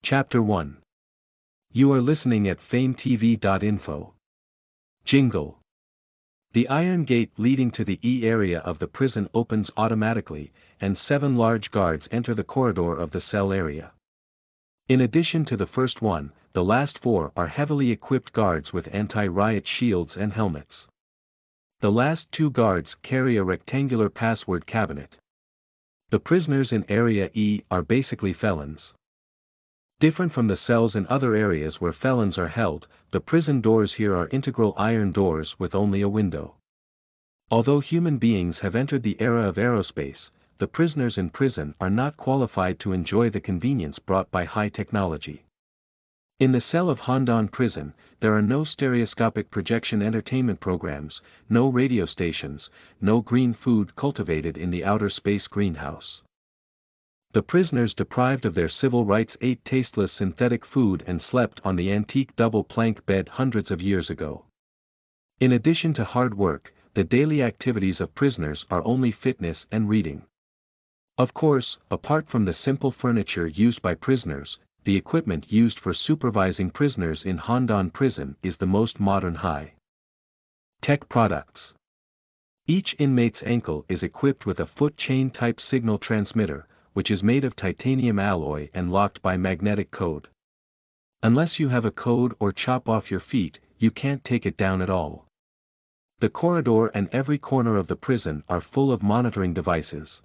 Chapter 1. You are listening at FameTV.info. Jingle. The iron gate leading to the E area of the prison opens automatically, and 7 large guards enter the corridor of the cell area. In addition to the first one, the last 4 are heavily equipped guards with anti-riot shields and helmets. The last 2 guards carry a rectangular password cabinet. The prisoners in Area E are basically felons. Different from the cells in other areas where felons are held, the prison doors here are integral iron doors with only a window. Although human beings have entered the era of aerospace, the prisoners in prison are not qualified to enjoy the convenience brought by high technology. In the cell of Hondon prison, there are no stereoscopic projection entertainment programs, no radio stations, no green food cultivated in the outer space greenhouse. The prisoners deprived of their civil rights ate tasteless synthetic food and slept on the antique double-plank bed hundreds of years ago. In addition to hard work, the daily activities of prisoners are only fitness and reading. Of course, apart from the simple furniture used by prisoners, the equipment used for supervising prisoners in Hondon prison is the most modern high-tech products. Each inmate's ankle is equipped with a foot chain type signal transmitter, which is made of titanium alloy and locked by magnetic code. Unless you have a code or chop off your feet, you can't take it down at all. The corridor and every corner of the prison are full of monitoring devices.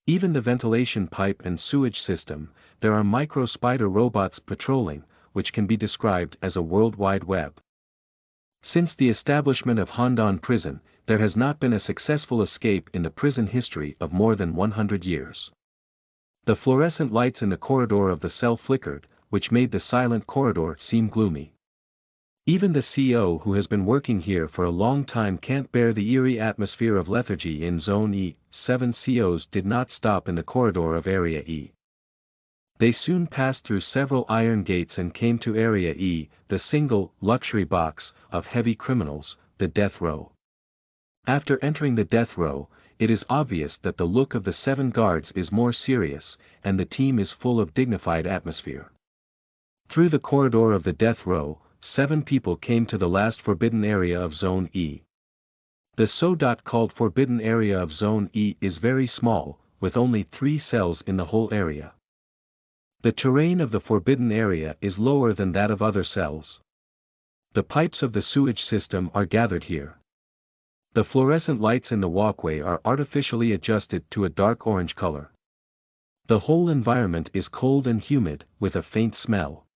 Even the ventilation pipe and sewage system, there are micro-spider robots patrolling, which can be described as a World Wide Web. Since the establishment of Hondon prison, there has not been a successful escape in the prison history of more than 100 years. The fluorescent lights in the corridor of the cell flickered, which made the silent corridor seem gloomy. Even the CO who has been working here for a long time can't bear the eerie atmosphere of lethargy in Zone E. 7 COs did not stop in the corridor of Area E. They soon passed through several iron gates and came to Area E, the single, luxury box, of heavy criminals, the death row. After entering the death row, it is obvious that the look of the 7 guards is more serious, and the team is full of dignified atmosphere. Through the corridor of the death row, 7 people came to the last forbidden area of Zone E. The so-called forbidden area of Zone E is very small, with only 3 cells in the whole area. The terrain of the forbidden area is lower than that of other cells. The pipes of the sewage system are gathered here. The fluorescent lights in the walkway are artificially adjusted to a dark orange color. The whole environment is cold and humid, with a faint smell.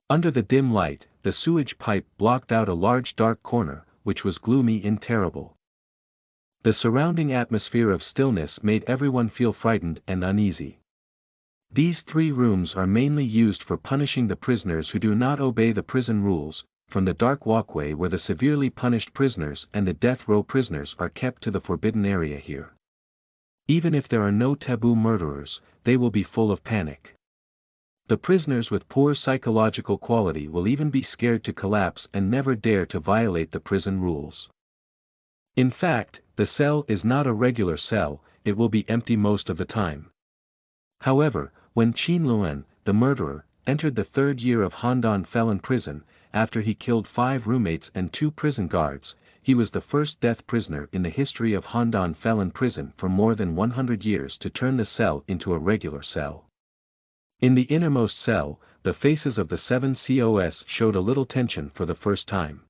Under the dim light, the sewage pipe blocked out a large dark corner, which was gloomy and terrible. The surrounding atmosphere of stillness made everyone feel frightened and uneasy. These 3 rooms are mainly used for punishing the prisoners who do not obey the prison rules, from the dark walkway where the severely punished prisoners and the death row prisoners are kept to the forbidden area here. Even if there are no taboo murderers, they will be full of panic. The prisoners with poor psychological quality will even be scared to collapse and never dare to violate the prison rules. In fact, the cell is not a regular cell, it will be empty most of the time. However, when Qin Luan, the murderer, entered the 3rd year of Hondon felon prison, after he killed 5 roommates and 2 prison guards, he was the first death prisoner in the history of Hondon felon prison for more than 100 years to turn the cell into a regular cell. In the innermost cell, the faces of the 7 COs showed a little tension for the first time.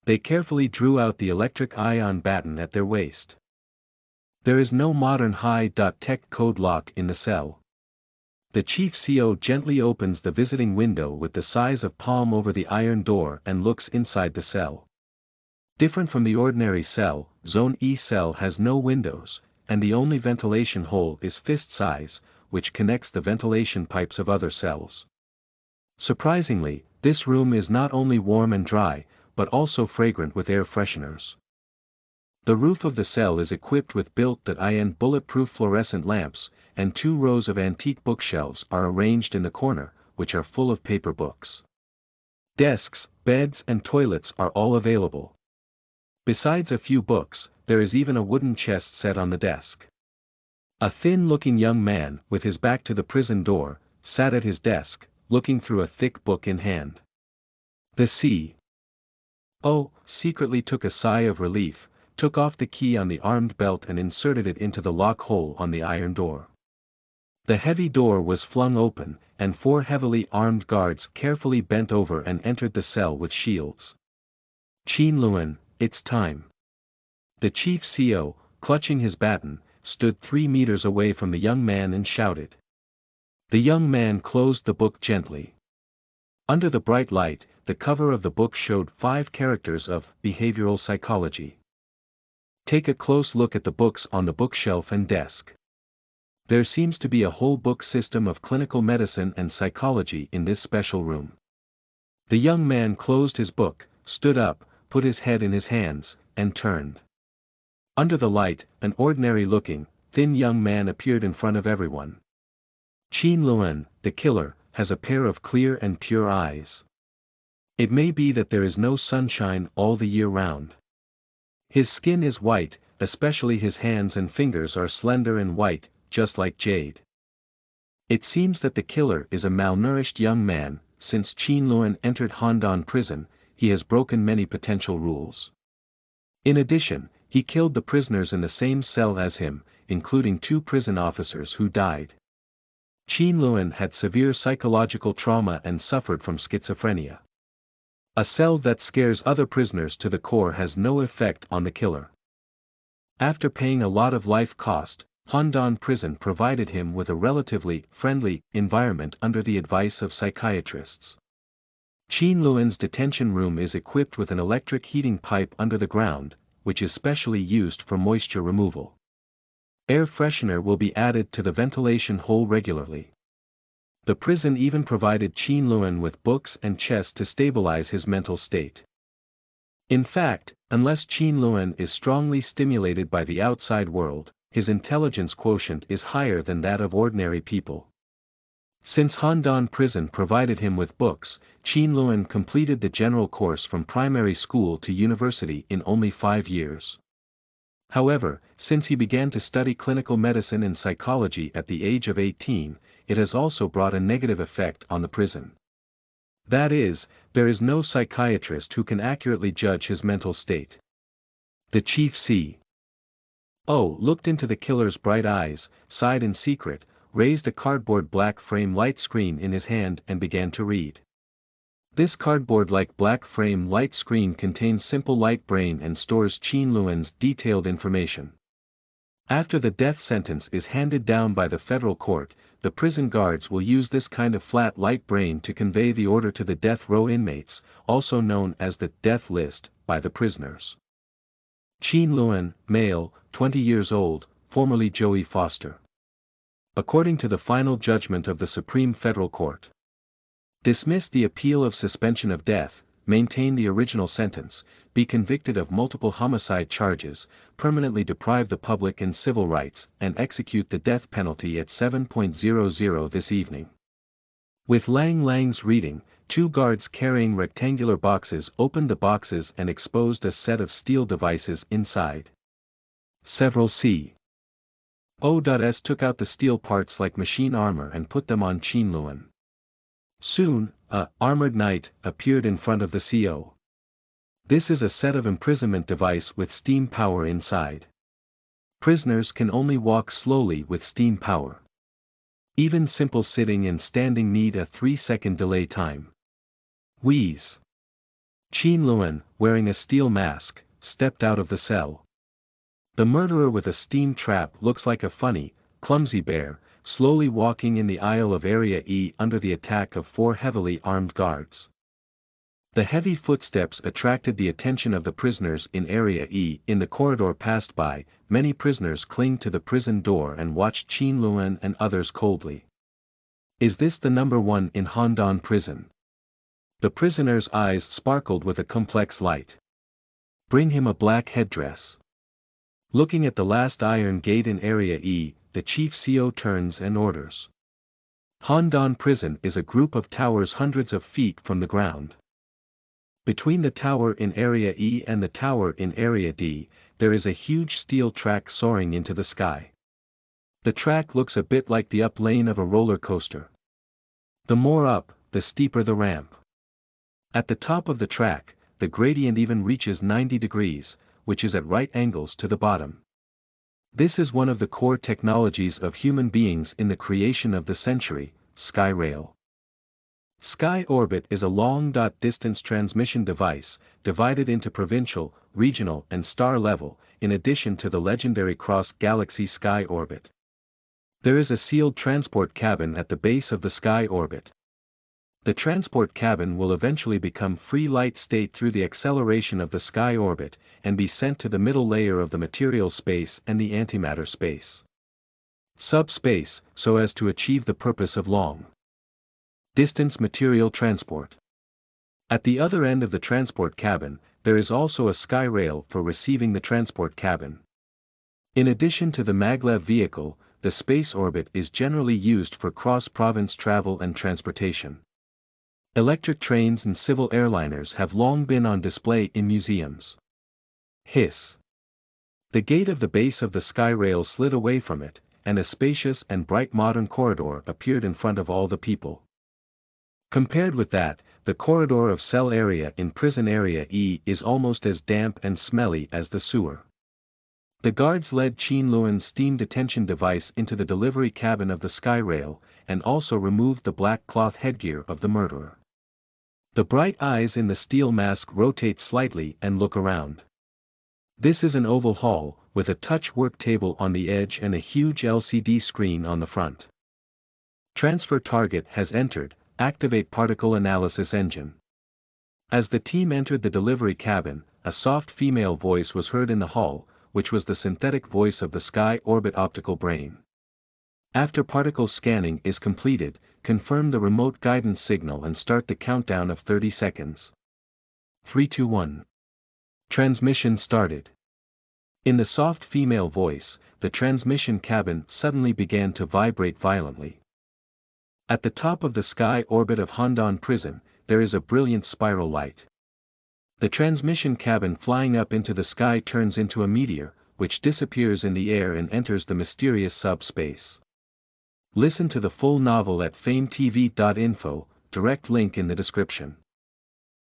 They carefully drew out the electric ion baton at their waist. There is no modern high-tech code lock in the cell. The chief CO gently opens the visiting window with the size of palm over the iron door and looks inside the cell. Different from the ordinary cell, Zone E cell has no windows, and the only ventilation hole is fist size, which connects the ventilation pipes of other cells. Surprisingly, this room is not only warm and dry, but also fragrant with air fresheners. The roof of the cell is equipped with built-in bulletproof fluorescent lamps, and 2 rows of antique bookshelves are arranged in the corner, which are full of paper books. Desks, beds and toilets are all available. Besides a few books, there is even a wooden chest set on the desk. A thin-looking young man, with his back to the prison door, sat at his desk, looking through a thick book in hand. The C.O. secretly took a sigh of relief, took off the key on the armed belt and inserted it into the lock hole on the iron door. The heavy door was flung open, and 4 heavily armed guards carefully bent over and entered the cell with shields. Qin Luan, it's time. The chief CO, clutching his baton, stood 3 meters away from the young man and shouted. The young man closed the book gently. Under the bright light, the cover of the book showed 5 characters of behavioral psychology. Take a close look at the books on the bookshelf and desk. There seems to be a whole book system of clinical medicine and psychology in this special room. The young man closed his book, stood up, put his head in his hands, and turned. Under the light, an ordinary-looking, thin young man appeared in front of everyone. Qin Luan, the killer, has a pair of clear and pure eyes. It may be that there is no sunshine all the year round. His skin is white, especially his hands and fingers are slender and white, just like jade. It seems that the killer is a malnourished young man. Since Qin Luan entered Handan prison, he has broken many potential rules. In addition, he killed the prisoners in the same cell as him, including 2 prison officers who died. Qin Luan had severe psychological trauma and suffered from schizophrenia. A cell that scares other prisoners to the core has no effect on the killer. After paying a lot of life cost, Handan prison provided him with a relatively friendly environment under the advice of psychiatrists. Qin Luan's detention room is equipped with an electric heating pipe under the ground, which is specially used for moisture removal. Air freshener will be added to the ventilation hole regularly. The prison even provided Qin Luan with books and chess to stabilize his mental state. In fact, unless Qin Luan is strongly stimulated by the outside world, his intelligence quotient is higher than that of ordinary people. Since Handan prison provided him with books, Qin Luan completed the general course from primary school to university in only 5 years. However, since he began to study clinical medicine and psychology at the age of 18, it has also brought a negative effect on the prison. That is, there is no psychiatrist who can accurately judge his mental state. The chief C.O. looked into the killer's bright eyes, sighed in secret, raised a cardboard black frame light screen in his hand and began to read. This cardboard-like black frame light screen contains simple light brain and stores Qin Luan's detailed information. After the death sentence is handed down by the federal court, the prison guards will use this kind of flat light brain to convey the order to the death row inmates, also known as the death list, by the prisoners. Qin Luan, male, 20 years old, formerly Joey Foster. According to the final judgment of the Supreme Federal Court. Dismiss the appeal of suspension of death, maintain the original sentence, be convicted of multiple homicide charges, permanently deprive the public in civil rights, and execute the death penalty at 7:00 this evening. With Lang Lang's reading, 2 guards carrying rectangular boxes opened the boxes and exposed a set of steel devices inside. Several C.O.s took out the steel parts like machine armor and put them on Qin Luan. Soon, a armored knight appeared in front of the CO. This is a set of imprisonment device with steam power inside. Prisoners can only walk slowly with steam power. Even simple sitting and standing need a 3-second delay time. Wheeze. Qin Luan, wearing a steel mask, stepped out of the cell. The murderer with a steam trap looks like a funny, clumsy bear, slowly walking in the aisle of Area E under the attack of 4 heavily armed guards. The heavy footsteps attracted the attention of the prisoners in Area E. In the corridor passed by, many prisoners clinged to the prison door and watched Qin Luan and others coldly. Is this the number 1 in Handan prison? The prisoner's eyes sparkled with a complex light. Bring him a black headdress. Looking at the last iron gate in Area E, the chief CO turns and orders. Handan prison is a group of towers hundreds of feet from the ground. Between the tower in Area E and the tower in Area D, there is a huge steel track soaring into the sky. The track looks a bit like the up lane of a roller coaster. The more up, the steeper the ramp. At the top of the track, the gradient even reaches 90 degrees, which is at right angles to the bottom. This is one of the core technologies of human beings in the creation of the century, Sky Rail. Sky Orbit is a long-distance transmission device, divided into provincial, regional and star level, in addition to the legendary cross-galaxy Sky Orbit. There is a sealed transport cabin at the base of the Sky Orbit. The transport cabin will eventually become free light state through the acceleration of the Sky Orbit, and be sent to the middle layer of the material space and the antimatter space. Subspace, so as to achieve the purpose of long-distance material transport. At the other end of the transport cabin, there is also a sky rail for receiving the transport cabin. In addition to the maglev vehicle, the space orbit is generally used for cross-province travel and transportation. Electric trains and civil airliners have long been on display in museums. Hiss. The gate of the base of the sky rail slid away from it, and a spacious and bright modern corridor appeared in front of all the people. Compared with that, the corridor of cell area in prison area E is almost as damp and smelly as the sewer. The guards led Chen Luan's steam detention device into the delivery cabin of the sky rail, and also removed the black cloth headgear of the murderer. The bright eyes in the steel mask rotate slightly and look around. This is an oval hall, with a touch work table on the edge and a huge LCD screen on the front. Transfer target has entered, activate particle analysis engine. As the team entered the delivery cabin, a soft female voice was heard in the hall, which was the synthetic voice of the Sky Orbit optical brain. After particle scanning is completed, confirm the remote guidance signal and start the countdown of 30 seconds. 3, 2, 1. Transmission started. In the soft female voice, the transmission cabin suddenly began to vibrate violently. At the top of the Sky Orbit of Handan Prison, there is a brilliant spiral light. The transmission cabin flying up into the sky turns into a meteor, which disappears in the air and enters the mysterious subspace. Listen to the full novel at FameTV.info, direct link in the description.